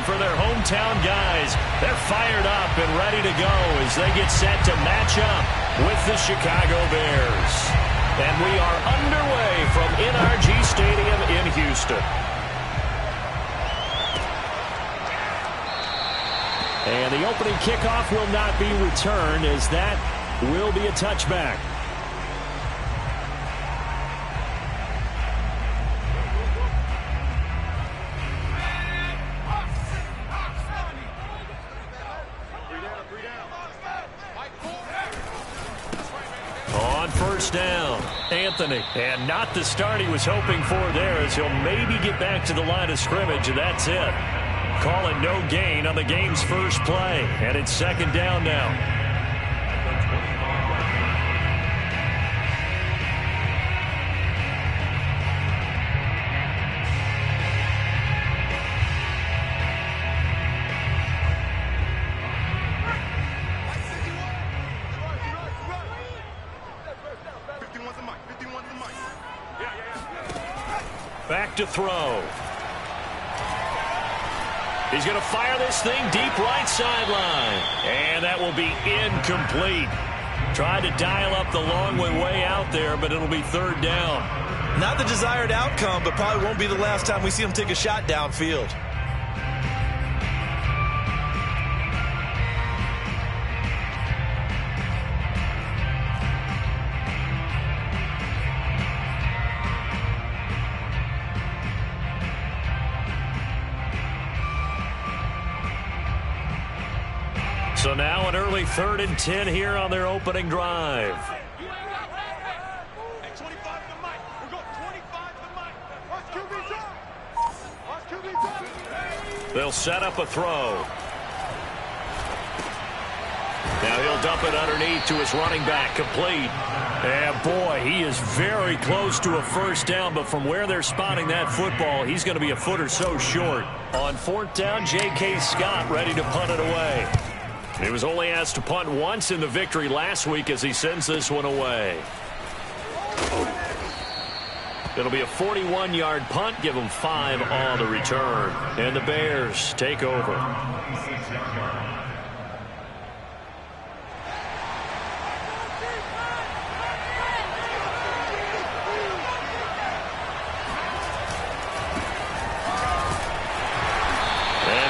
for their hometown guys. They're fired up and ready to go as they get set to match up with the Chicago Bears. And we are underway from NRG Stadium in Houston. And the opening kickoff will not be returned, as that will be a touchback. On first down, Anthony. And not the start he was hoping for there, as he'll maybe get back to the line of scrimmage, and that's it. Call it no gain on the game's first play. And it's second down now. Back to throw. He's going to fire this thing deep right sideline. And that will be incomplete. Tried to dial up the long way out there, but it'll be third down. Not the desired outcome, but probably won't be the last time we see him take a shot downfield. So now an early 3rd and 10 here on their opening drive. They'll set up a throw. Now he'll dump it underneath to his running back, complete. And boy, he is very close to a first down, but from where they're spotting that football, he's going to be a foot or so short. On 4th down, J.K. Scott ready to punt it away. He was only asked to punt once in the victory last week as he sends this one away. It'll be a 41-yard punt, give them 5 on the return. And the Bears take over.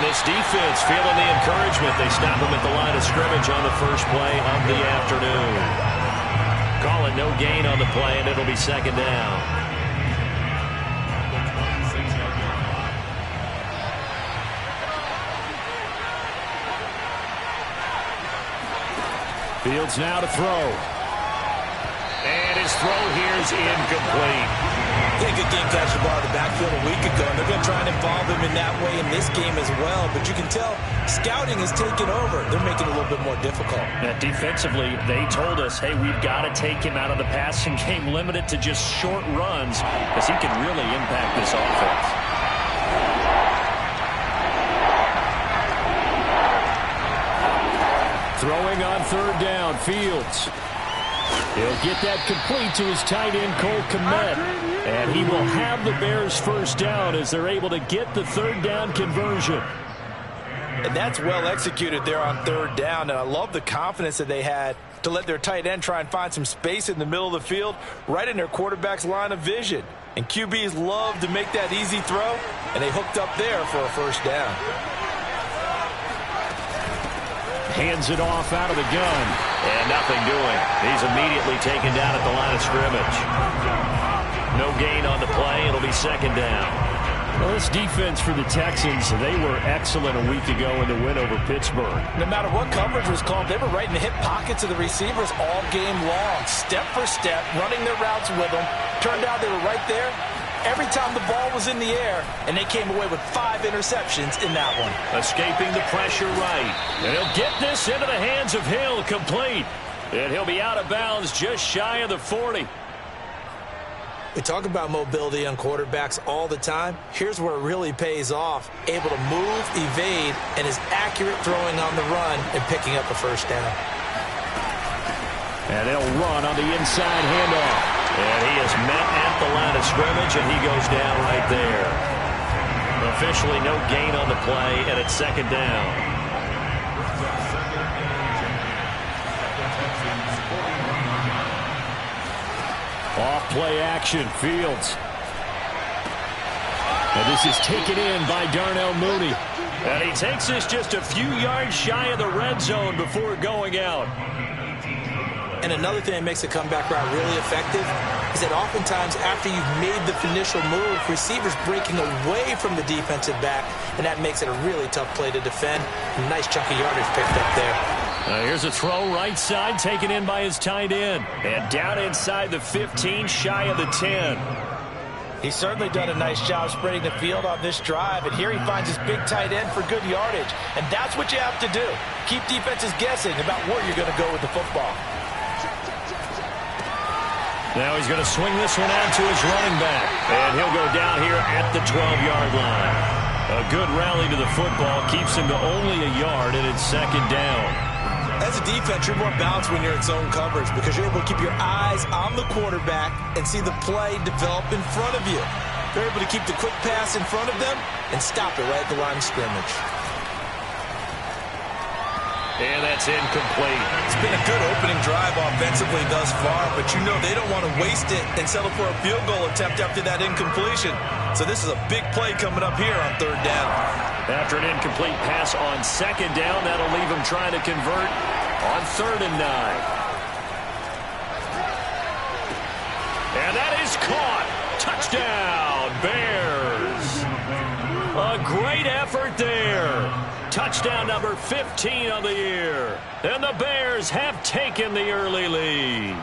This defense feeling the encouragement. They stop him at the line of scrimmage on the first play of the afternoon. Calling no gain on the play, and it'll be second down. Fields now to throw. And his throw here is incomplete. They could game catch the ball in the backfield a week ago, and they're going to try and involve him in that way in this game as well. But you can tell scouting has taken over. They're making it a little bit more difficult. Defensively, they told us, hey, we've got to take him out of the passing game, limit it to just short runs, as he can really impact this offense. Throwing on 3rd down, Fields. He'll get that complete to his tight end, Cole Kmet. And he will have the Bears first down as they're able to get the 3rd down conversion. And that's well executed there on 3rd down. And I love the confidence that they had to let their tight end try and find some space in the middle of the field, right in their quarterback's line of vision. And QBs love to make that easy throw, and they hooked up there for a first down. Hands it off out of the gun. And nothing doing. He's immediately taken down at the line of scrimmage. No gain on the play. It'll be second down. Well, this defense for the Texans, they were excellent a week ago in the win over Pittsburgh. No matter what coverage was called, they were right in the hip pockets of the receivers all game long. Step for step, running their routes with them. Turned out they were right there every time the ball was in the air, and they came away with 5 interceptions in that one. Escaping the pressure right. And he'll get this into the hands of Hill, complete. And he'll be out of bounds just shy of the 40. We talk about mobility on quarterbacks all the time. Here's where it really pays off. Able to move, evade, and is accurate throwing on the run and picking up a first down. And they'll run on the inside handoff. And he is met at the line of scrimmage, and he goes down right there. A officially no gain on the play, and it's second down. Off play action, Fields. And this is taken in by Darnell Mooney. And he takes this just a few yards shy of the red zone before going out. And another thing that makes a comeback route really effective is that oftentimes after you've made the initial move, receivers breaking away from the defensive back, and that makes it a really tough play to defend. A nice chunk of yardage picked up there. Here's a throw right side taken in by his tight end. And down inside the 15, shy of the 10. He's certainly done a nice job spreading the field on this drive, and here he finds his big tight end for good yardage. And that's what you have to do. Keep defenses guessing about where you're going to go with the football. Now he's going to swing this one out to his running back. And he'll go down here at the 12-yard line. A good rally to the football keeps him to only a yard, and it's second down. As a defense, you're more balanced when you're in zone coverage because you're able to keep your eyes on the quarterback and see the play develop in front of you. You're able to keep the quick pass in front of them and stop it right at the line of scrimmage. And that's incomplete. It's been a good opening drive offensively thus far, but you know they don't want to waste it and settle for a field goal attempt after that incompletion. So this is a big play coming up here on third down. After an incomplete pass on second down, that'll leave him trying to convert on 3rd and 9. And that is caught. Touchdown, Bears. A great effort there. Touchdown number 15 of the year. And the Bears have taken the early lead.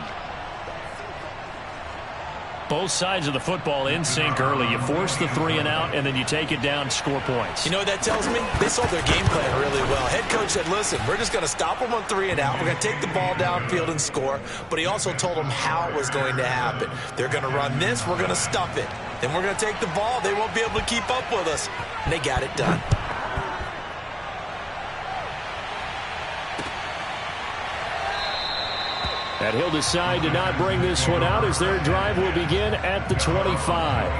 Both sides of the football in sync early. You force the 3 and out, and then you take it down, score points. You know what that tells me? They saw their game plan really well. Head coach said, listen, we're just going to stop them on 3 and out. We're going to take the ball downfield and score. But he also told them how it was going to happen. They're going to run this. We're going to stuff it. Then we're going to take the ball. They won't be able to keep up with us. And they got it done. And he'll decide to not bring this one out as their drive will begin at the 25.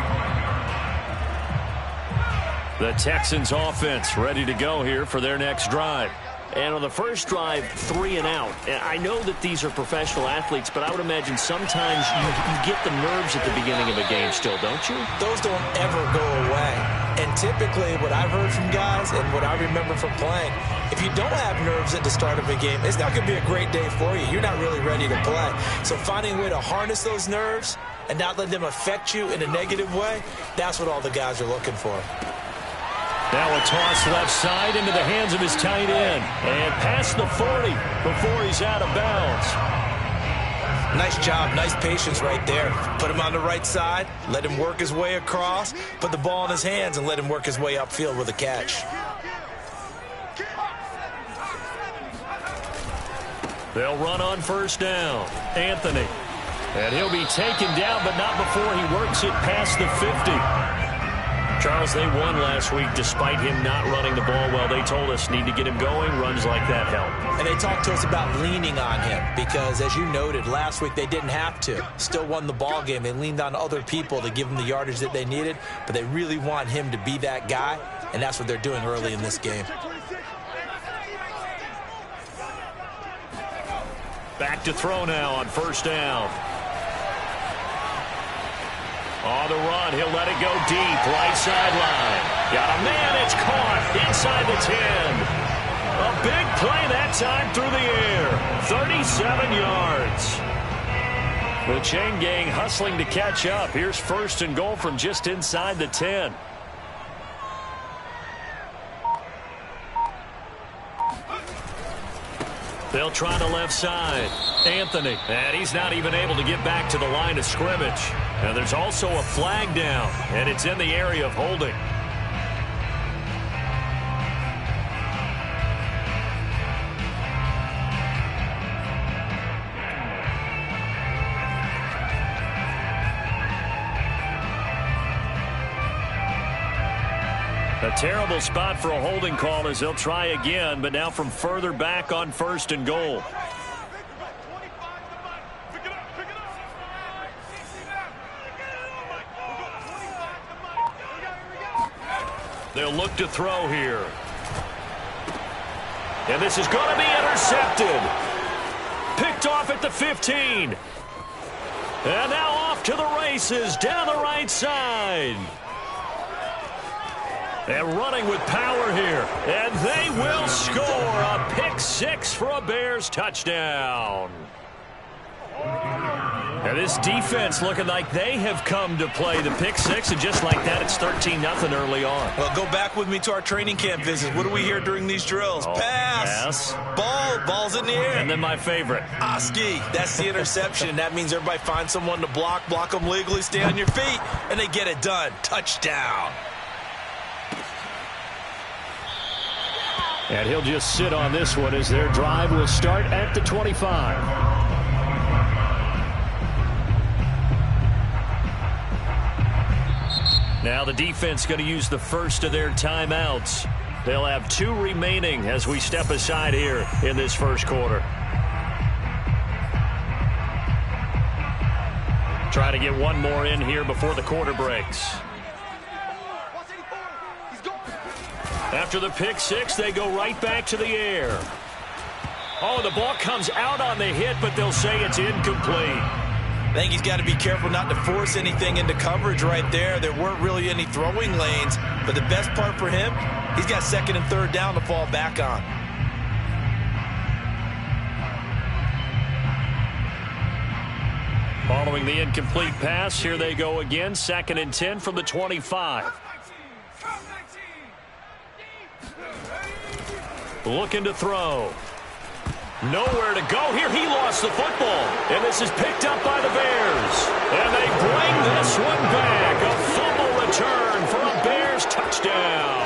The Texans offense ready to go here for their next drive. And on the first drive, 3 and out. I know that these are professional athletes, but I would imagine sometimes you get the nerves at the beginning of a game still, don't you? Those don't ever go away. And typically what I've heard from guys and what I remember from playing, if you don't have nerves at the start of a game, it's not going to be a great day for you. You're not really ready to play. So finding a way to harness those nerves and not let them affect you in a negative way, that's what all the guys are looking for. Now a toss left side into the hands of his tight end. And past the 40 before he's out of bounds. Nice job, nice patience right there. Put him on the right side, let him work his way across, put the ball in his hands, and let him work his way upfield with a catch. They'll run on first down. Anthony. And he'll be taken down, but not before he works it past the 50. Charles, they won last week despite him not running the ball well. They told us need to get him going. Runs like that help. And they talked to us about leaning on him because, as you noted, last week they didn't have to. Still won the ball game. They leaned on other people to give them the yardage that they needed, but they really want him to be that guy, and that's what they're doing early in this game. Back to throw now on first down. On the run, he'll let it go deep, right sideline. Got a man, it's caught inside the 10. A big play that time through the air, 37 yards. The chain gang hustling to catch up. Here's first and goal from just inside the 10. They'll try the left side. Anthony. And he's not even able to get back to the line of scrimmage. And there's also a flag down. And it's in the area of holding. A terrible spot for a holding call as they'll try again, but now from further back on first and goal. They'll look to throw here. And this is going to be intercepted. Picked off at the 15. And now off to the races down the right side. And running with power here. And they will score a pick six for a Bears touchdown. And this defense looking like they have come to play the pick six, and just like that, it's 13-0 early on. Well, go back with me to our training camp visits. What do we hear during these drills? Pass. Ball's in the air. And then my favorite. Oski, that's the interception. That means everybody finds someone to block them legally, stay on your feet, and they get it done. Touchdown. And he'll just sit on this one as their drive will start at the 25. Now the defense going to use the first of their timeouts. They'll have 2 remaining as we step aside here in this first quarter. Try to get one more in here before the quarter breaks. After the pick six, they go right back to the air. Oh, the ball comes out on the hit, but they'll say it's incomplete. I think he's got to be careful not to force anything into coverage right there. There weren't really any throwing lanes, but the best part for him, he's got second and third down to fall back on. Following the incomplete pass, here they go again, 2nd and 10 from the 25. Looking to throw. Nowhere to go here. He lost the football. And this is picked up by the Bears. And they bring this one back. A fumble return for a Bears touchdown.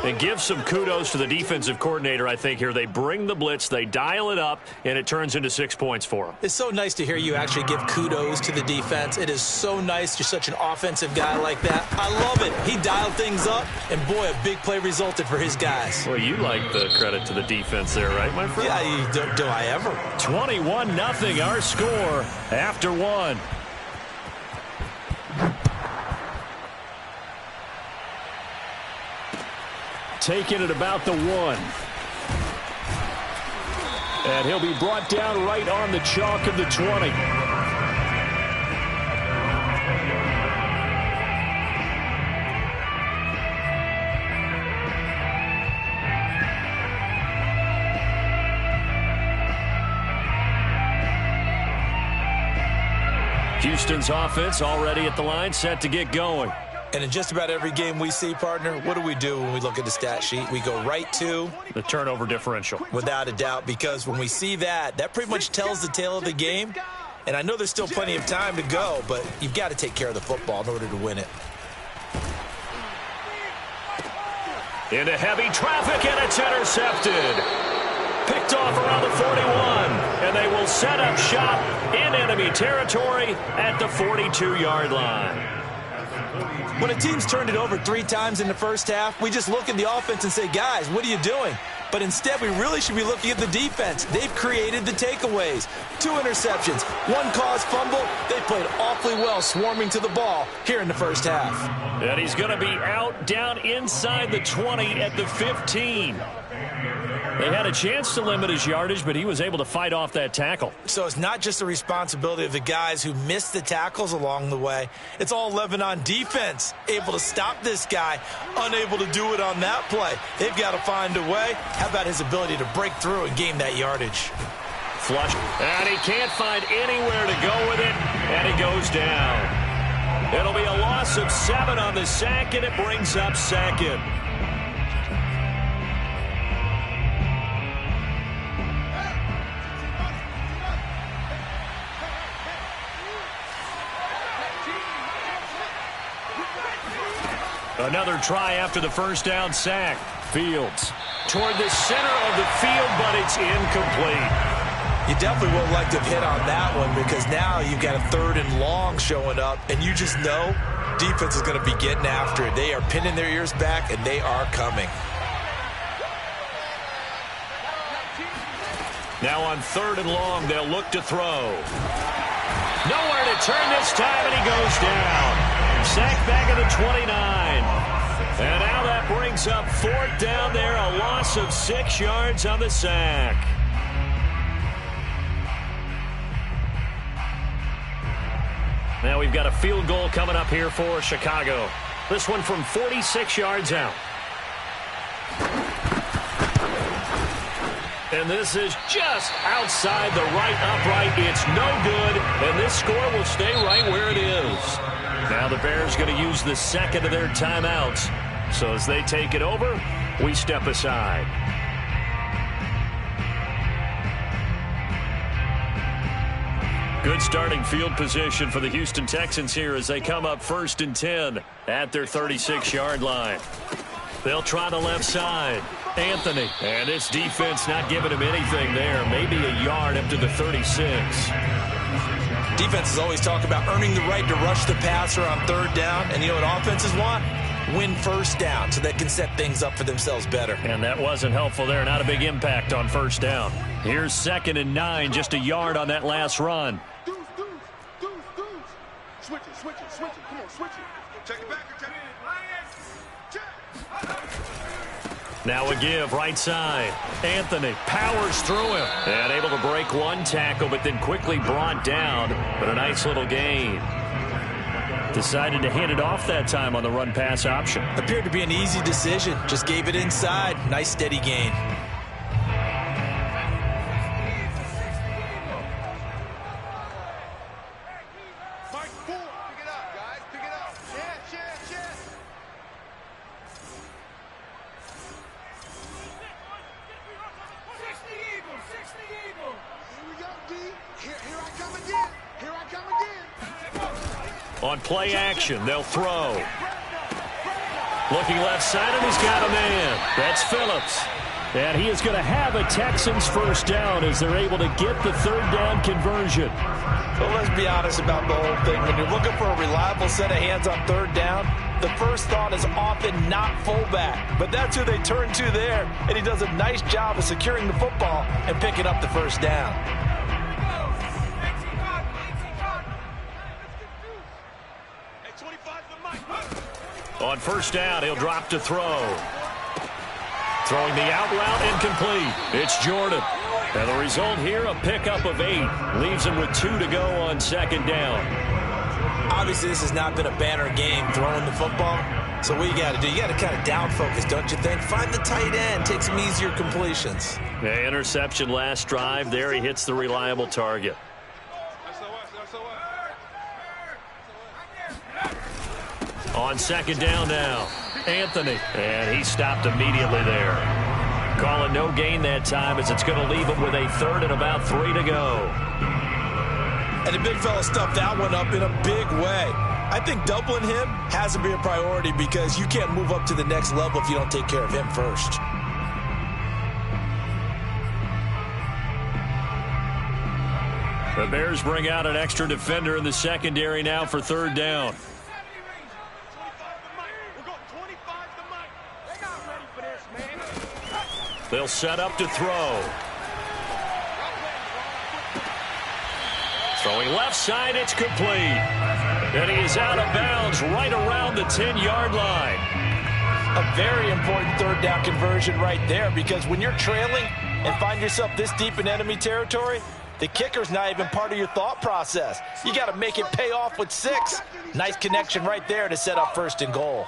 And give some kudos to the defensive coordinator, I think, here. They bring the blitz, they dial it up, and it turns into 6 points for them. It's so nice to hear you actually give kudos to the defense. It is so nice. You're such an offensive guy like that. I love it. He dialed things up, and boy, a big play resulted for his guys. Well, you like the credit to the defense there, right, my friend? Yeah, do I ever? 21-0, our score after one. Taking it about the 1. And he'll be brought down right on the chalk of the 20. Houston's offense already at the line, set to get going. And in just about every game we see, partner, what do when we look at the stat sheet? We go right to the turnover differential. Without a doubt, because when we see that pretty much tells the tale of the game. And I know there's still plenty of time to go, but you've got to take care of the football in order to win it. Into heavy traffic, and it's intercepted. Picked off around the 41, and they will set up shop in enemy territory at the 42-yard line. When a team's turned it over 3 times in the first half, we just look at the offense and say, guys, what are you doing? But instead, we really should be looking at the defense. They've created the takeaways. 2 interceptions, 1 caused fumble. They played awfully well swarming to the ball here in the first half. And he's going to be out down inside the 20 at the 15. They had a chance to limit his yardage, but he was able to fight off that tackle. So it's not just the responsibility of the guys who missed the tackles along the way. It's all Lebanon defense, able to stop this guy, unable to do it on that play. They've got to find a way. How about his ability to break through and gain that yardage? Flush, and he can't find anywhere to go with it, and he goes down. It'll be a loss of 7 on the sack, and it brings up 2nd. Another try after the first down sack. Fields toward the center of the field, but it's incomplete. You definitely would like to have hit on that one, because now you've got a 3rd and long showing up, and you just know defense is going to be getting after it. They are pinning their ears back, and they are coming. Now on 3rd and long, they'll look to throw. Nowhere to turn this time, and he goes down. Sacked back at the 29. And now that brings up 4th down there. A loss of 6 yards on the sack. Now we've got a field goal coming up here for Chicago. This one from 46 yards out. And this is just outside the right upright. It's no good, and this score will stay right where it is. Now the Bears going to use the second of their timeouts. So as they take it over, we step aside. Good starting field position for the Houston Texans here as they come up 1st and 10 at their 36-yard line. They'll try the left side. Anthony. And this defense not giving him anything there. Maybe a yard up to the 36. Defenses always talk about earning the right to rush the passer on 3rd down. And you know what offenses want? Win 1st down so they can set things up for themselves better. And that wasn't helpful there. Not a big impact on 1st down. Here's 2nd and 9. Just a yard on that last run. Switch it. Come on, switch it. Take it back. Now a give, right side. Anthony powers through him. And able to break one tackle, but then quickly brought down. But a nice little gain. Decided to hand it off that time on the run-pass option. Appeared to be an easy decision. Just gave it inside. Nice steady gain. On play action, they'll throw. Looking left side, and he's got a man. That's Phillips. And he is going to have a Texans 1st down as they're able to get the 3rd down conversion. Well, let's be honest about the whole thing. When you're looking for a reliable set of hands on 3rd down, the first thought is often not fullback. But that's who they turn to there, and he does a nice job of securing the football and picking up the 1st down. On 1st down, he'll drop to throw. Throwing the out route incomplete. It's Jordan. And the result here, a pickup of 8. Leaves him with 2 to go on 2nd down. Obviously, this has not been a banner game throwing the football. So what you got to do, you got to kind of down focus, don't you think? Find the tight end, take some easier completions. The interception last drive. There he hits the reliable target. On 2nd down now, Anthony. And he stopped immediately there. Calling no gain that time as it's going to leave him with a 3rd and about 3 to go. And the big fella stuffed that one up in a big way. I think doubling him has to be a priority because you can't move up to the next level if you don't take care of him first. The Bears bring out an extra defender in the secondary now for 3rd down. They'll set up to throw. Throwing left side, it's complete. And he is out of bounds right around the 10-yard line. A very important 3rd down conversion right there because when you're trailing and find yourself this deep in enemy territory, the kicker's not even part of your thought process. You got to make it pay off with 6. Nice connection right there to set up 1st and goal.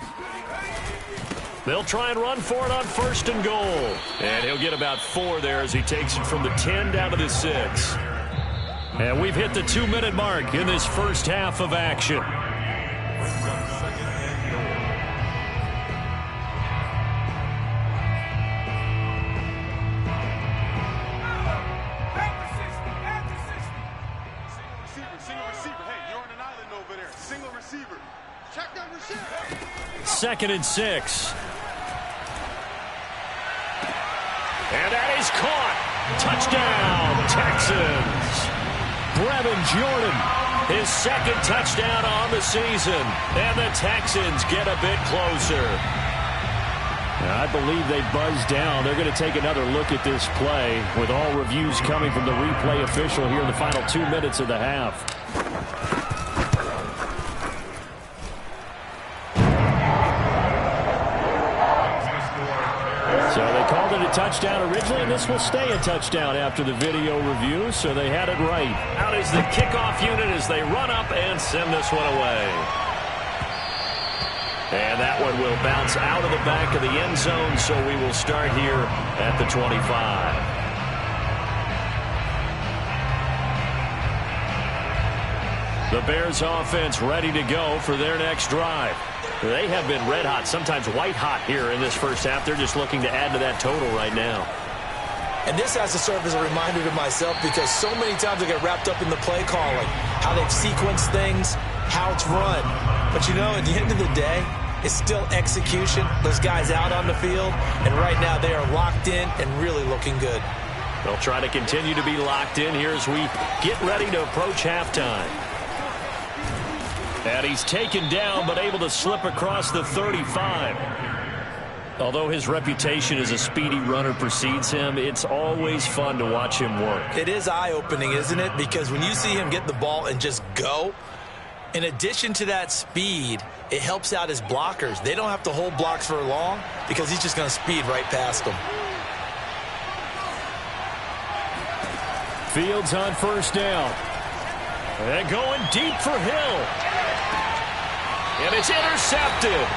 They'll try and run for it on 1st and goal. And he'll get about 4 there as he takes it from the 10 down to the 6. And we've hit the 2-minute mark in this first half of action. Second and 6. And that is caught. Touchdown, Texans. Brevin Jordan, his 2nd touchdown on the season. And the Texans get a bit closer. I believe they buzzed down. They're going to take another look at this play with all reviews coming from the replay official here in the final 2 minutes of the half. called it a touchdown originally, and this will stay a touchdown after the video review, so they had it right. Out is the kickoff unit as they run up and send this one away. And that one will bounce out of the back of the end zone, so we will start here at the 25. The Bears offense ready to go for their next drive. They have been red hot, sometimes white hot here in this first half. They're just looking to add to that total right now. And this has to serve as a reminder to myself because so many times I get wrapped up in the play calling, how they've sequenced things, how it's run. But you know, at the end of the day, it's still execution. Those guys out on the field, and right now they are locked in and really looking good. They'll try to continue to be locked in here as we get ready to approach halftime. And he's taken down, but able to slip across the 35. Although his reputation as a speedy runner precedes him, it's always fun to watch him work. It is eye-opening, isn't it? Because when you see him get the ball and just go, in addition to that speed, it helps out his blockers. They don't have to hold blocks for long because he's just going to speed right past them. Fields on first down. And going deep for Hill. And it's intercepted.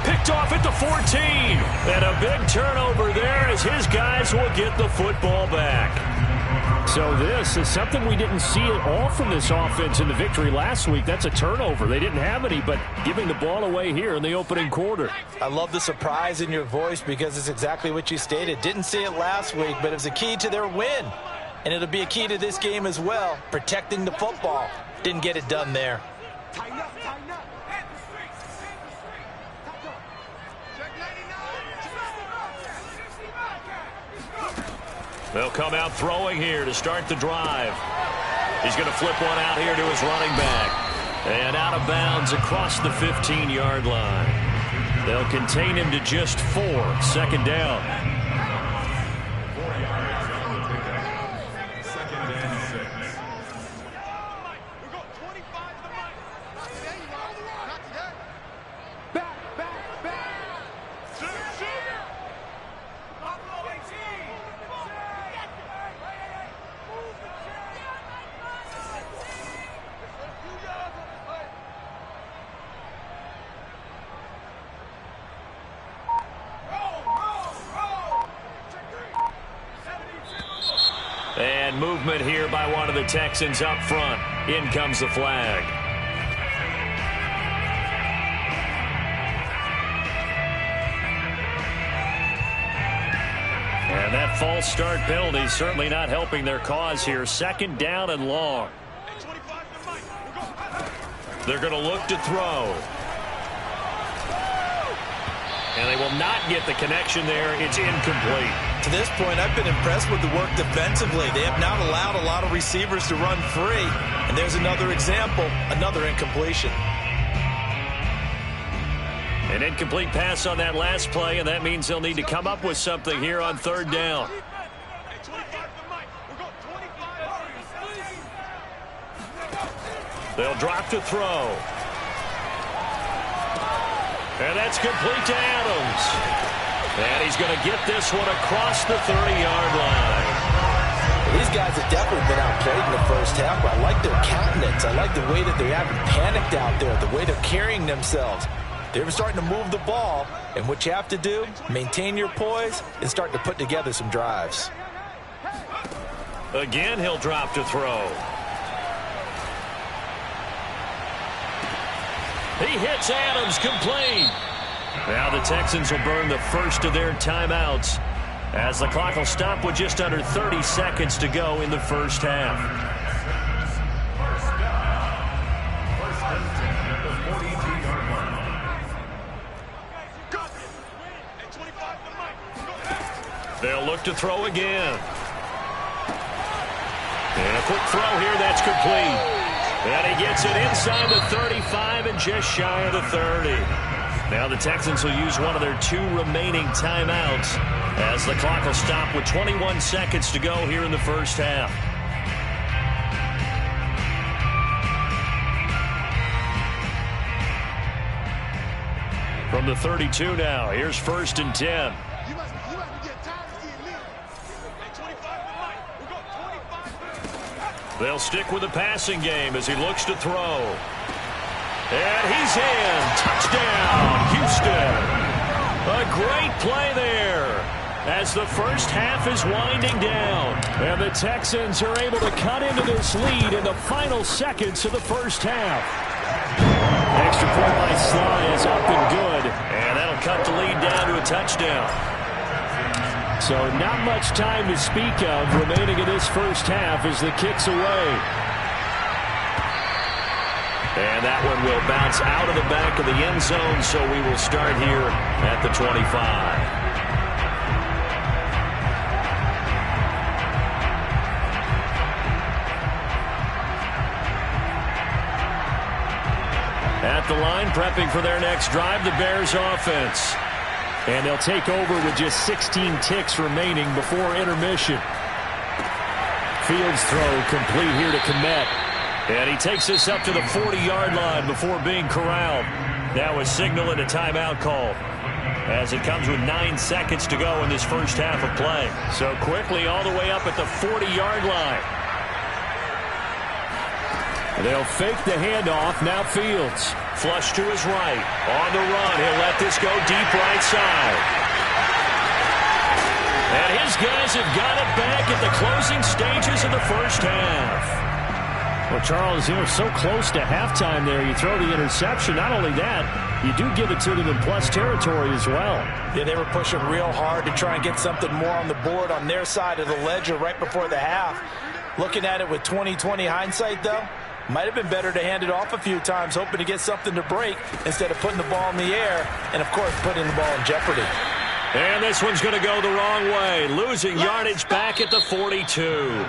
Picked off at the 14. And a big turnover there as his guys will get the football back. So this is something we didn't see at all from this offense in the victory last week. That's a turnover. They didn't have any, but giving the ball away here in the opening quarter. I love the surprise in your voice because it's exactly what you stated. Didn't see it last week, but it was a key to their win. And it'll be a key to this game as well, protecting the football. Didn't get it done there. Tighten up, tighten up. They'll come out throwing here to start the drive. He's going to flip one out here to his running back. And out of bounds across the 15-yard line. They'll contain him to just 4. Second down. And movement here by one of the Texans up front. In comes the flag. And that false start penalty certainly not helping their cause here. Second down and long. They're going to look to throw. And they will not get the connection there. It's incomplete. To this point, I've been impressed with the work defensively. They have not allowed a lot of receivers to run free. And there's another example, another incompletion. An incomplete pass on that last play, and that means they'll need to come up with something here on third down. They'll drop to throw. And that's complete to Adams. And he's going to get this one across the 30-yard line. These guys have definitely been outplayed in the first half, but I like their countenance. I like the way that they haven't panicked out there, the way they're carrying themselves. They're starting to move the ball, and what you have to do, maintain your poise and start to put together some drives. Again, he'll drop to throw. He hits Adams, complete. Now the Texans will burn the first of their timeouts as the clock will stop with just under 30 seconds to go in the first half. They'll look to throw again. And a quick throw here, that's complete. And he gets it inside the 35 and just shy of the 30. Now the Texans will use one of their 2 remaining timeouts as the clock will stop with 21 seconds to go here in the first half. From the 32 now, here's 1st and 10. They'll stick with the passing game as he looks to throw. And he's in. Touchdown, Houston. A great play there as the first half is winding down. And the Texans are able to cut into this lead in the final seconds of the first half. Extra point by Sly is up and good. And that'll cut the lead down to a touchdown. So not much time to speak of remaining in this first half as the kick's away. And that one will bounce out of the back of the end zone, so we will start here at the 25. At the line, prepping for their next drive, the Bears offense. And they'll take over with just 16 ticks remaining before intermission. Fields throw complete here to Kmet. And he takes this up to the 40-yard line before being corralled. Now a signal and a timeout call as it comes with 9 seconds to go in this first half of play. So quickly all the way up at the 40-yard line. They'll fake the handoff. Now Fields. Flush to his right. On the run. He'll let this go deep right side. And his guys have got it back at the closing stages of the first half. Well, Charles, so close to halftime there. You throw the interception. Not only that, you do give it to them in plus territory as well. Yeah, they were pushing real hard to try and get something more on the board on their side of the ledger right before the half. Looking at it with 20/20 hindsight, though, might have been better to hand it off a few times, hoping to get something to break instead of putting the ball in the air and, of course, putting the ball in jeopardy. And this one's going to go the wrong way, losing yardage back at the 42.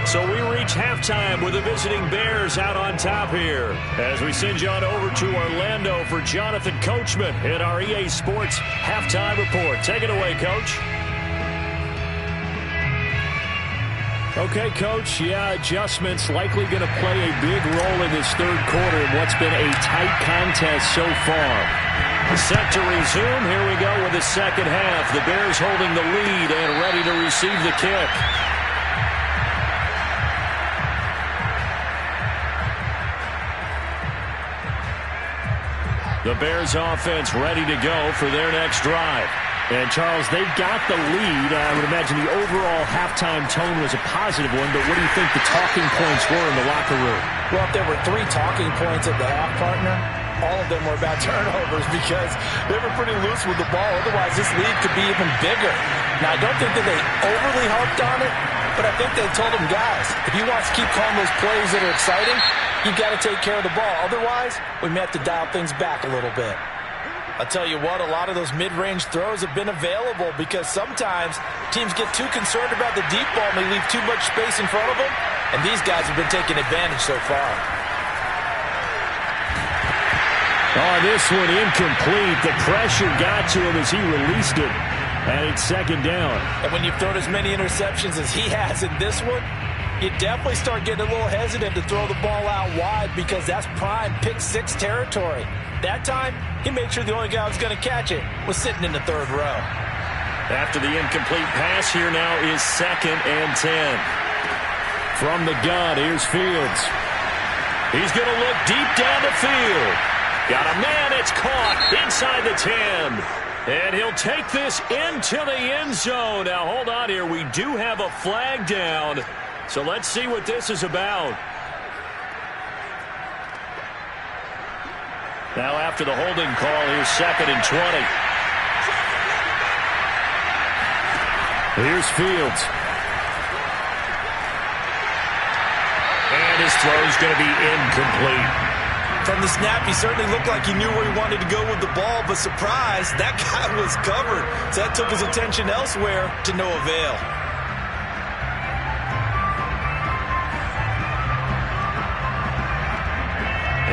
So we reach halftime with the visiting Bears out on top here as we send you on over to Orlando for Jonathan Coachman in our EA Sports Halftime Report. Take it away, Coach. Okay, Coach, adjustments likely going to play a big role in this third quarter in what's been a tight contest so far. Set to resume. Here we go with the second half. The Bears holding the lead and ready to receive the kick. The Bears offense ready to go for their next drive. And, Charles, they've got the lead. I would imagine the overall halftime tone was a positive one, but what do you think the talking points were in the locker room? Well, if there were 3 talking points at the half, partner, all of them were about turnovers because they were pretty loose with the ball. Otherwise, this lead could be even bigger. Now, I don't think that they overly harped on it, but I think they told them, guys, if you want to keep calling those plays that are exciting, you've got to take care of the ball. Otherwise, we may have to dial things back a little bit. I'll tell you what, a lot of those mid-range throws have been available because sometimes teams get too concerned about the deep ball and they leave too much space in front of them, and these guys have been taking advantage so far. Oh, this one incomplete. The pressure got to him as he released it, and it's second down. And when you've thrown as many interceptions as he has in this one, you definitely start getting a little hesitant to throw the ball out wide because that's prime pick-6 territory. That time, he made sure the only guy who was going to catch it was sitting in the third row. After the incomplete pass, here now is 2nd and 10. From the gun, here's Fields. He's going to look deep down the field. Got a man, it's caught inside the 10. And he'll take this into the end zone. Now, hold on here. We do have a flag down. So let's see what this is about. Now after the holding call, here's 2nd and 20. Here's Fields. And his throw's going to be incomplete. From the snap, he certainly looked like he knew where he wanted to go with the ball, but surprise, that guy was covered. So that took his attention elsewhere to no avail.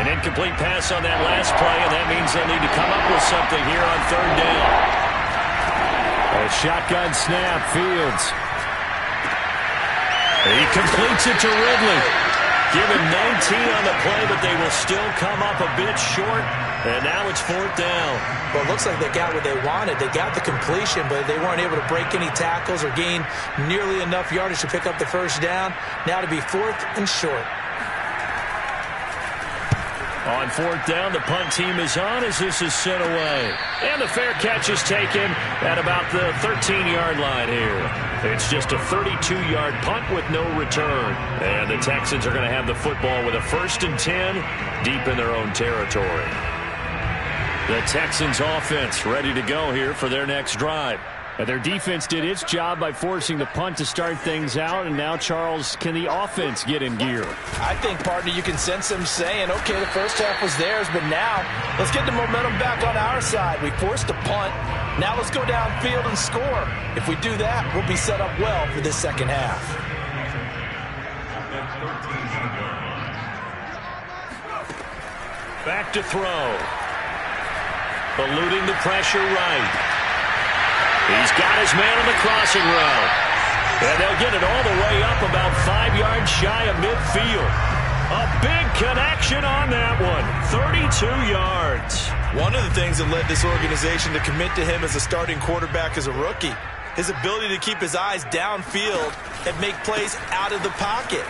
An incomplete pass on that last play, and that means they'll need to come up with something here on third down. A shotgun snap, Fields. He completes it to Ridley. Give him 19 on the play, but they will still come up a bit short. And now it's 4th down. Well, it looks like they got what they wanted. They got the completion, but they weren't able to break any tackles or gain nearly enough yardage to pick up the first down. Now to be 4th and short. On 4th down, the punt team is on as this is sent away. And the fair catch is taken at about the 13-yard line here. It's just a 32-yard punt with no return. And the Texans are going to have the football with a 1st and 10 deep in their own territory. The Texans offense ready to go here for their next drive. And their defense did its job by forcing the punt to start things out. And now, Charles, can the offense get in gear? I think, partner, you can sense them saying, okay, the first half was theirs, but now let's get the momentum back on our side. We forced a punt. Now let's go downfield and score. If we do that, we'll be set up well for this second half. Back to throw. Eluding the pressure right. He's got his man on the crossing route. And they'll get it all the way up about 5 yards shy of midfield. A big connection on that one. 32 yards. One of the things that led this organization to commit to him as a starting quarterback as a rookie, his ability to keep his eyes downfield and make plays out of the pocket.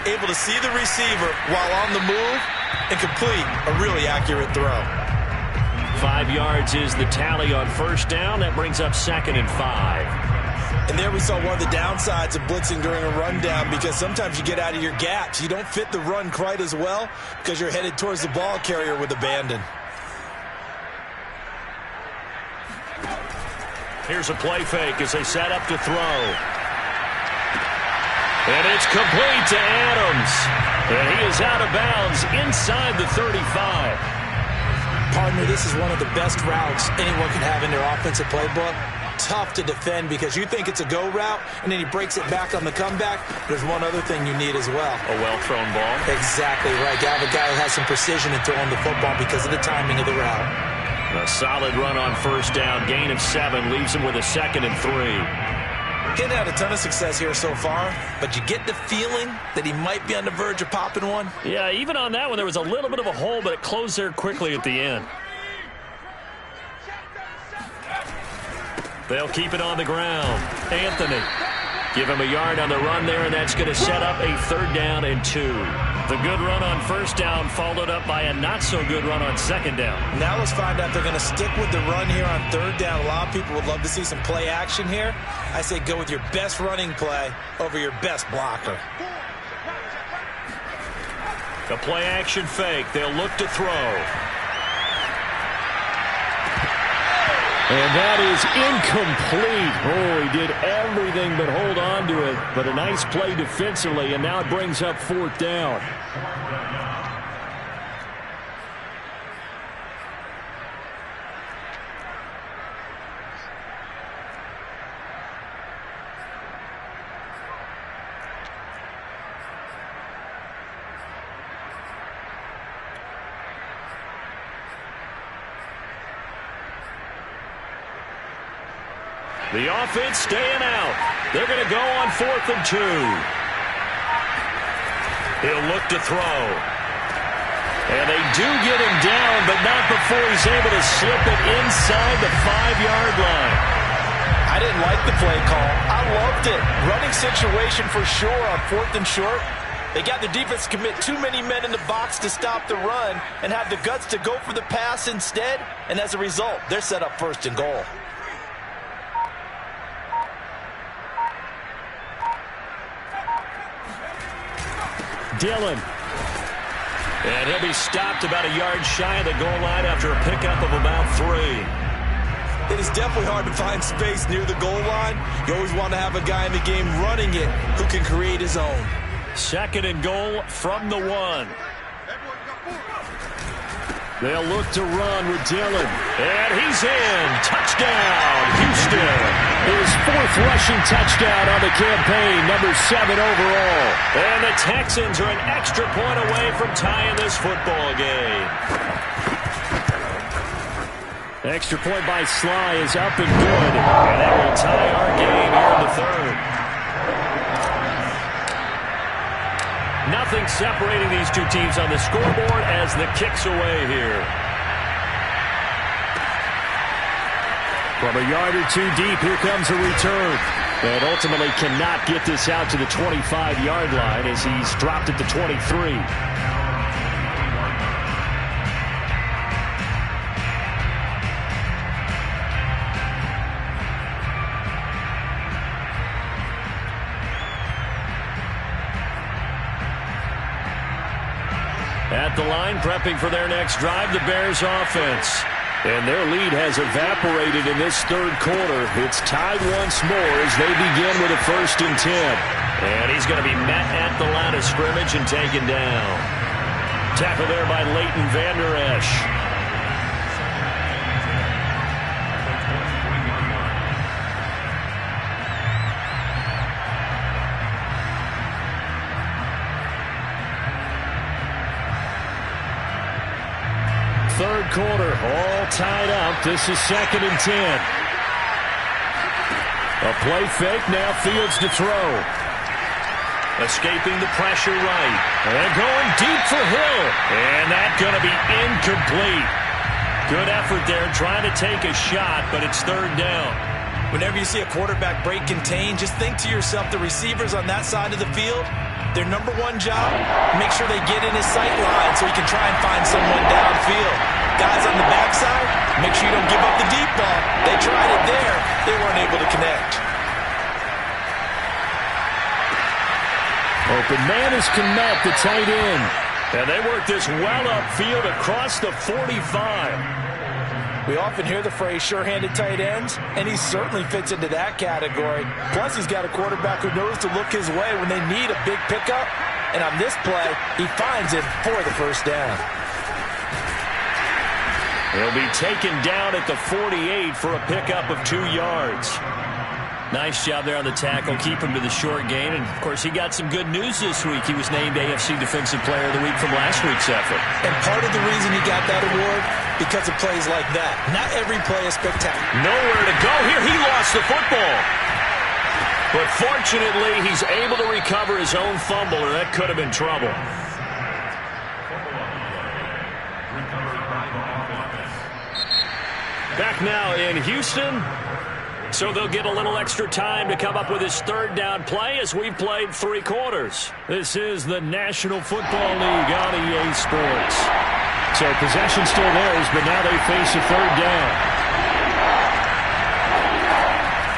Able to see the receiver while on the move and complete a really accurate throw. 5 yards is the tally on 1st down. That brings up 2nd and 5. And there we saw one of the downsides of blitzing during a rundown, because sometimes you get out of your gaps. You don't fit the run quite as well because you're headed towards the ball carrier with abandon. Here's a play fake as they set up to throw. And it's complete to Adams. And he is out of bounds inside the 35. Partner, this is one of the best routes anyone can have in their offensive playbook. Tough to defend because you think it's a go route, and then he breaks it back on the comeback. There's one other thing you need as well. A well-thrown ball. Exactly right. You have a guy who has some precision in throwing the football because of the timing of the route. A solid run on 1st down. Gain of 7 leaves him with a 2nd and 3. He's had a ton of success here so far, but you get the feeling that he might be on the verge of popping one. Yeah, even on that one, there was a little bit of a hole, but it closed there quickly at the end. They'll keep it on the ground. Anthony. Give him a yard on the run there, and that's going to set up a 3rd down and 2. The good run on 1st down followed up by a not-so-good run on 2nd down. Now let's find out if they're going to stick with the run here on 3rd down. A lot of people would love to see some play action here. I say go with your best running play over your best blocker. The play action fake. They'll look to throw. And that is incomplete. Oh, he did everything but hold on to it. But a nice play defensively, and now it brings up 4th down. The offense staying out. They're going to go on 4th and 2. He'll look to throw. And they do get him down, but not before he's able to slip it inside the 5-yard line. I didn't like the play call. I loved it. Running situation for sure on 4th and short. They got the defense to commit too many men in the box to stop the run and have the guts to go for the pass instead. And as a result, they're set up 1st and goal. Dillon. And he'll be stopped about a yard shy of the goal line after a pickup of about 3. It is definitely hard to find space near the goal line. You always want to have a guy in the game running it who can create his own. 2nd and goal from the 1. They'll look to run with Dillon. And he's in. Touchdown, Houston. His 4th rushing touchdown on the campaign, number 7 overall. And the Texans are an extra point away from tying this football game. Extra point by Sly is up and good. And that will tie our game here in the 3rd. Nothing separating these two teams on the scoreboard as the kick's away here. From a yard or two deep, here comes a return. And ultimately cannot get this out to the 25-yard line as he's dropped at the 23. At the line, prepping for their next drive, the Bears offense. And their lead has evaporated in this third quarter. It's tied once more as they begin with a 1st and 10. And he's going to be met at the line of scrimmage and taken down. Tackle there by Leighton Vander Esch. Third quarter, all tied up. This is 2nd and 10. A play fake, now Fields to throw. Escaping the pressure right. And going deep for Hill. And that's going to be incomplete. Good effort there, trying to take a shot, but it's 3rd down. Whenever you see a quarterback break contain, just think to yourself, the receivers on that side of the field, their number one job, make sure they get in his sight line so he can try and find someone downfield. Guys on the backside, make sure you don't give up the deep ball. They tried it there. They weren't able to connect. Open man is Kmet, the tight end. And they work this well upfield across the 45. We often hear the phrase sure-handed tight ends, and he certainly fits into that category. Plus, he's got a quarterback who knows to look his way when they need a big pickup. And on this play, he finds it for the 1st down. He'll be taken down at the 48 for a pickup of 2 yards. Nice job there on the tackle. Keep him to the short gain. And, of course, he got some good news this week. He was named AFC Defensive Player of the Week from last week's effort. And part of the reason he got that award, because of plays like that. Not every play is spectacular. Nowhere to go here. He lost the football. But fortunately, he's able to recover his own fumble, or that could have been trouble. Back now in Houston. So they'll get a little extra time to come up with his 3rd down play as we've played 3 quarters. This is the National Football League on EA Sports. So possession still theirs, but now they face a 3rd down.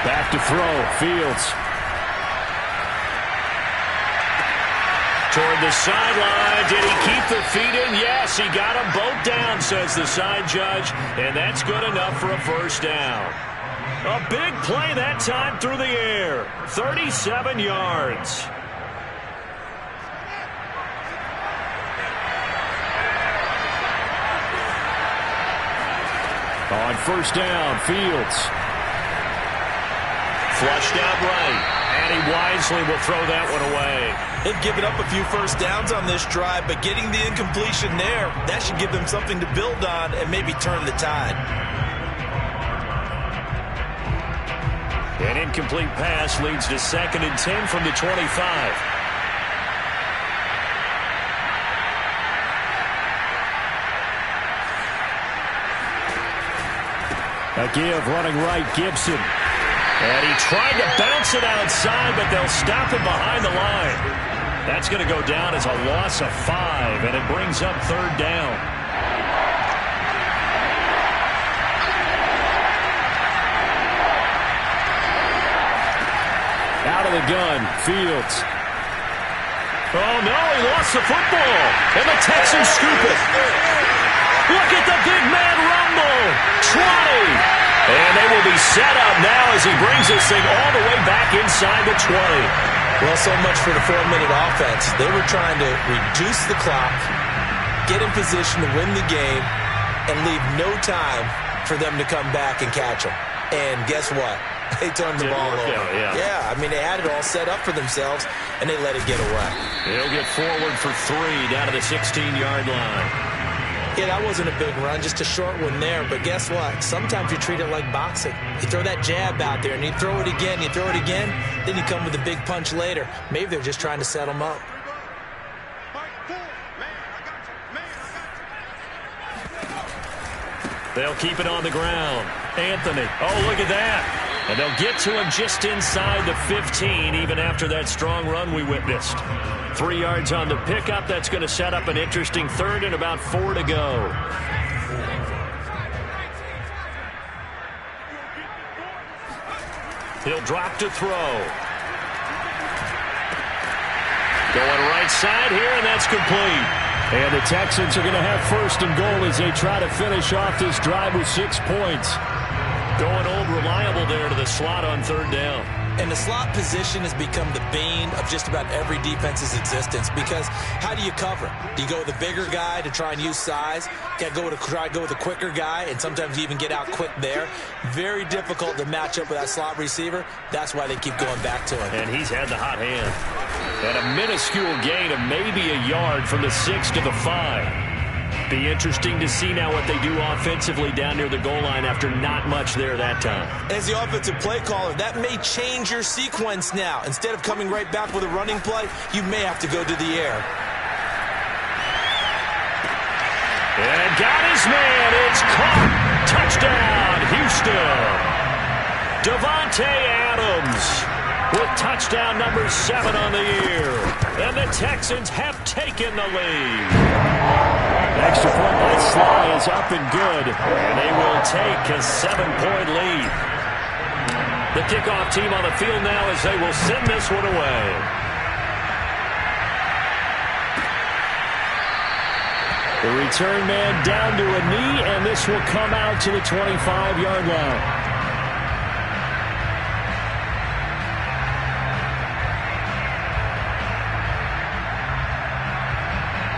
Back to throw, Fields. Toward the sideline. Did he keep the feet in? Yes, he got them both down, says the side judge. And that's good enough for a 1st down. A big play that time through the air. 37 yards. On 1st down, Fields. Flushed out right. And he wisely will throw that one away. They've given up a few 1st downs on this drive, but getting the incompletion there, that should give them something to build on and maybe turn the tide. An incomplete pass leads to 2nd and 10 from the 25. A give running right, Gibson. And he tried to bounce it outside, but they'll stop him behind the line. That's going to go down as a loss of 5, and it brings up 3rd down. Out of the gun, Fields. Oh, no, he lost the football. And the Texans scoop it. Look at the big man rumble. 20. And they will be set up now as he brings this thing all the way back inside the 20. Well, so much for the 4-minute offense. They were trying to reduce the clock, get in position to win the game, and leave no time for them to come back and catch them. And guess what? They turned the ball over. Yeah, I mean, they had it all set up for themselves, and they let it get away. They'll get forward for 3 down to the 16-yard line. Yeah, that wasn't a big run, just a short one there. But guess what? Sometimes you treat it like boxing. You throw that jab out there, and you throw it again, then you come with a big punch later. Maybe they're just trying to set them up. They'll keep it on the ground. Anthony. Oh, look at that. And they'll get to him just inside the 15, even after that strong run we witnessed. 3 yards on the pickup. That's going to set up an interesting third and about 4 to go. He'll drop to throw. Going right side here, and that's complete. And the Texans are going to have first and goal as they try to finish off this drive with 6 points. Going old reliable there to the slot on third down. And the slot position has become the bane of just about every defense's existence, because how do you cover? Do you go with a bigger guy to try and use size? Try to go with a quicker guy, and sometimes you even get out quick there. Very difficult to match up with that slot receiver. That's why they keep going back to him. And he's had the hot hand. And a minuscule gain of maybe a yard from the 6 to the 5. Be interesting to see now what they do offensively down near the goal line after not much there that time. As the offensive play caller, that may change your sequence now. Instead of coming right back with a running play, you may have to go to the air. And got his man. It's caught. Touchdown, Houston. Davante Adams with touchdown number 7 on the year. And the Texans have taken the lead. Extra point by Sly is up and good. And they will take a 7-point lead. The kickoff team on the field now as they will send this one away. The return man down to a knee, and this will come out to the 25-yard line.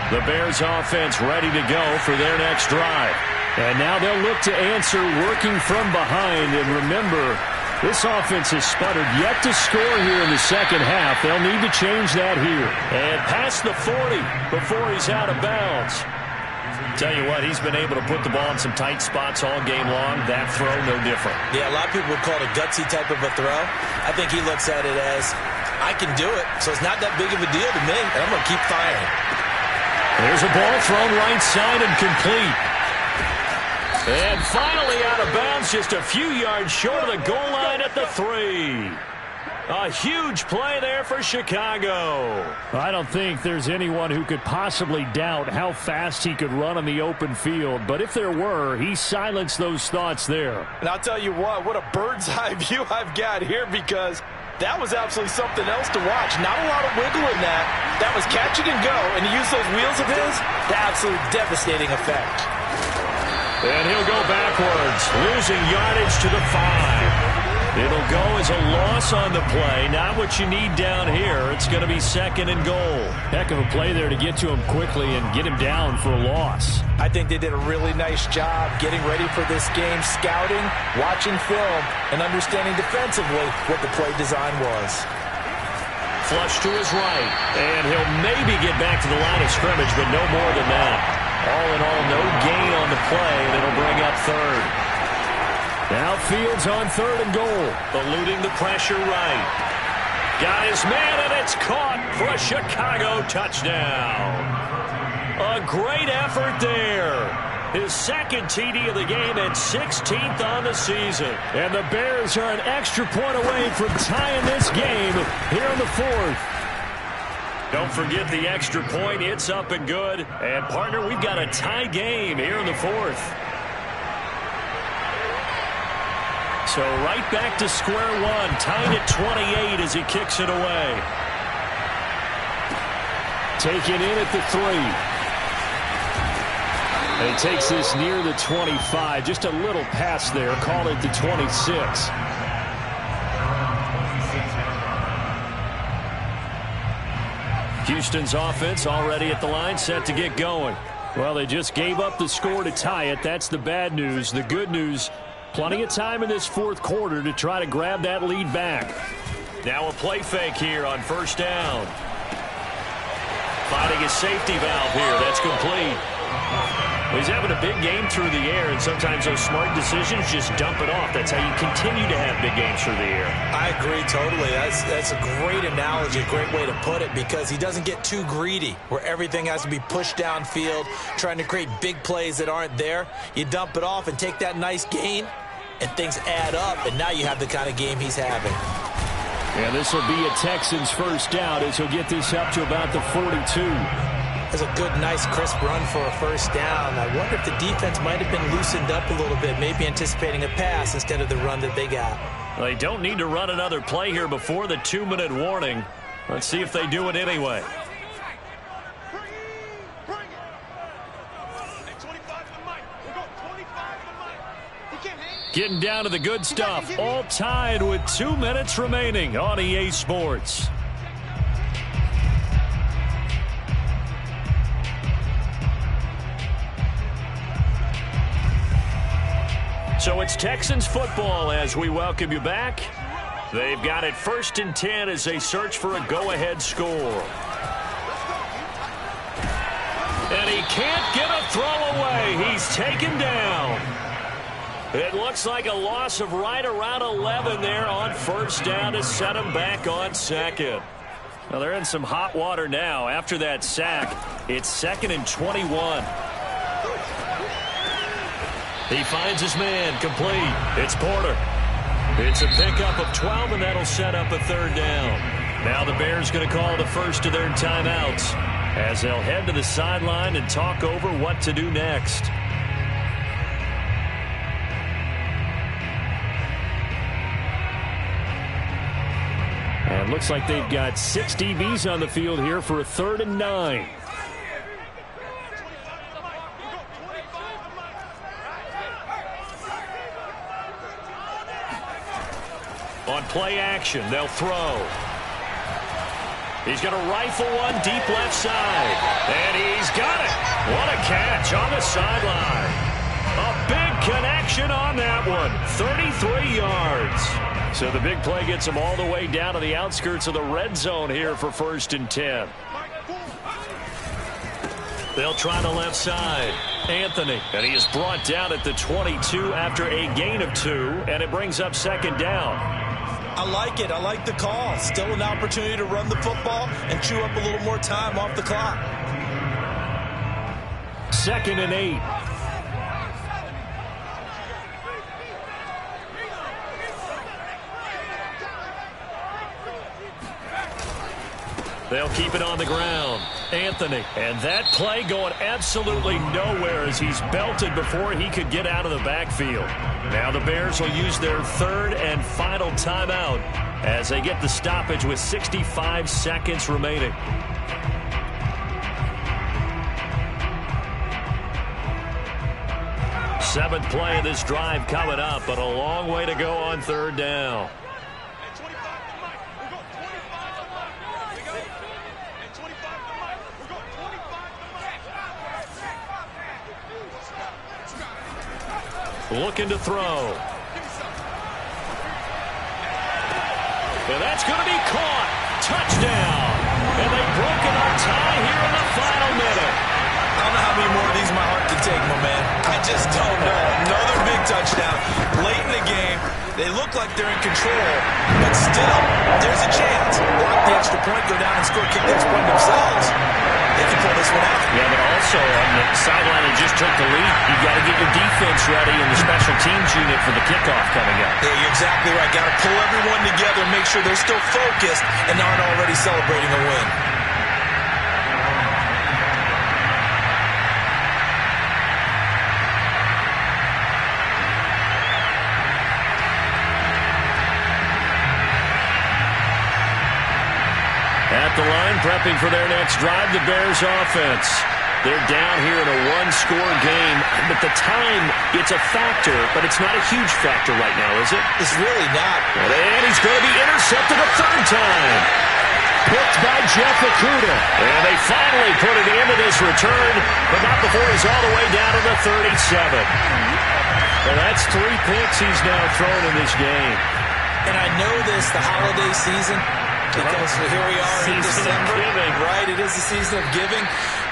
The Bears offense ready to go for their next drive. And now they'll look to answer working from behind. And remember, this offense has sputtered yet to score here in the second half. They'll need to change that here. And past the 40 before he's out of bounds. Tell you what, he's been able to put the ball in some tight spots all game long. That throw, no different. Yeah, a lot of people would call it a gutsy type of a throw. I think he looks at it as, I can do it, so it's not that big of a deal to me, and I'm going to keep firing. There's a ball thrown right side and complete. And finally out of bounds, just a few yards short of the goal line at the 3. A huge play there for Chicago. I don't think there's anyone who could possibly doubt how fast he could run on the open field. But if there were, he silenced those thoughts there. And I'll tell you what a bird's eye view I've got here, because that was absolutely something else to watch. Not a lot of wiggle in that. That was catch it and go. And to use those wheels of his, the absolute devastating effect. And he'll go backwards, losing yardage to the 5. It'll go as a loss on the play. Not what you need down here. It's going to be second and goal. Heck of a play there to get to him quickly and get him down for a loss. I think they did a really nice job getting ready for this game, scouting, watching film, and understanding defensively what the play design was. Flush to his right, and he'll maybe get back to the line of scrimmage, but no more than that. All in all, no gain on the play, and it'll bring up third. Now Fields on third and goal, eluding the pressure right. Got his man, and it's caught for a Chicago touchdown. A great effort there. His second TD of the game and 16th on the season. And the Bears are an extra point away from tying this game here in the 4th. Don't forget the extra point. It's up and good. And, partner, we've got a tie game here in the 4th. So right back to square one, tied at 28 as he kicks it away. Taken in at the 3. And he takes this near the 25, just a little past there, call it the 26. Houston's offense already at the line, set to get going. Well, they just gave up the score to tie it. That's the bad news. The good news, plenty of time in this 4th quarter to try to grab that lead back. Now a play fake here on first down. Finding a safety valve here. That's complete. He's having a big game through the air, and sometimes those smart decisions just dump it off. That's how you continue to have big games through the air. I agree totally. That's a great analogy, a great way to put it, because he doesn't get too greedy where everything has to be pushed downfield, trying to create big plays that aren't there. You dump it off and take that nice gain, and things add up, and now you have the kind of game he's having. And this will be a Texans first down as he'll get this up to about the 42. That's a good, nice, crisp run for a first down. I wonder if the defense might have been loosened up a little bit, maybe anticipating a pass instead of the run that they got. They don't need to run another play here before the 2-minute warning. Let's see if they do it anyway. Getting down to the good stuff, all tied with 2 minutes remaining on EA Sports. So it's Texans football as we welcome you back. They've got it 1st and 10 as they search for a go-ahead score. And he can't get a throw away. He's taken down. It looks like a loss of right around 11 there on first down to set him back on second. Well, they're in some hot water now. After that sack, it's 2nd and 21. He finds his man, complete. It's Porter. It's a pickup of 12, and that'll set up a 3rd down. Now the Bears going to call the first of their timeouts as they'll head to the sideline and talk over what to do next. And it looks like they've got 6 DBs on the field here for a 3rd and 9. On play action, they'll throw. He's going to rifle one deep left side. And he's got it. What a catch on the sideline. A big connection on that one. 33 yards. So the big play gets him all the way down to the outskirts of the red zone here for 1st and 10. They'll try the left side. Anthony. And he is brought down at the 22 after a gain of 2. And it brings up 2nd down. I like it. I like the call. Still an opportunity to run the football and chew up a little more time off the clock. 2nd and 8. They'll keep it on the ground. Anthony. And that play going absolutely nowhere as he's belted before he could get out of the backfield. Now the Bears will use their 3rd and final timeout as they get the stoppage with 65 seconds remaining. Seventh play of this drive coming up, but a long way to go on 3rd down. Looking to throw. And that's going to be caught. Touchdown. And they've broken our tie here in the final minute. I don't know how many more of these my heart can take, my man. I just don't know. Another big touchdown. Late in the game, they look like they're in control, but still, there's a chance. Block the extra point, go down and score, kick the extra point themselves. They can pull this one out. Yeah, but also on the sideline that just took the lead, you got to get your defense ready in the special teams unit for the kickoff coming up. Yeah, you're exactly right. Got to pull everyone together, make sure they're still focused and aren't already celebrating a win. At the line, prepping for their next drive, the Bears offense. They're down here in a one-score game, but the time, it's a factor, but it's not a huge factor right now, is it? It's really not. And he's going to be intercepted a 3rd time. Picked by Jeff Okudah. And they finally put it into this return, but not before he's all the way down to the 37. Well, that's 3 picks he's now thrown in this game. And I know this, the holiday season, Because here we are in Season of December. giving. Right, it is the season of giving.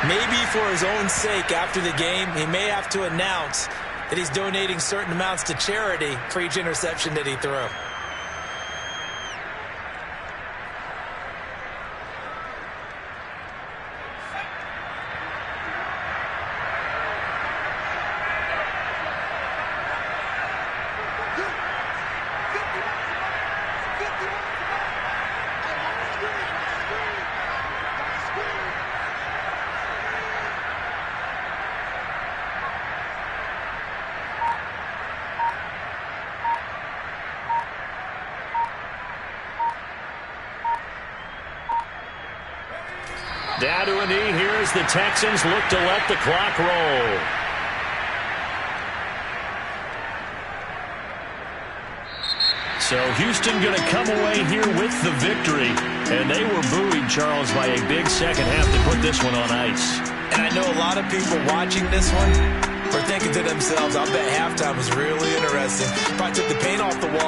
Maybe for his own sake after the game, he may have to announce that he's donating certain amounts to charity for each interception that he threw. Down to a knee here as the Texans look to let the clock roll. So Houston going to come away here with the victory. And they were buoyed, Charles, by a big second half to put this one on ice. And I know a lot of people watching this one are thinking to themselves, I bet halftime was really interesting. Probably took the paint off the wall.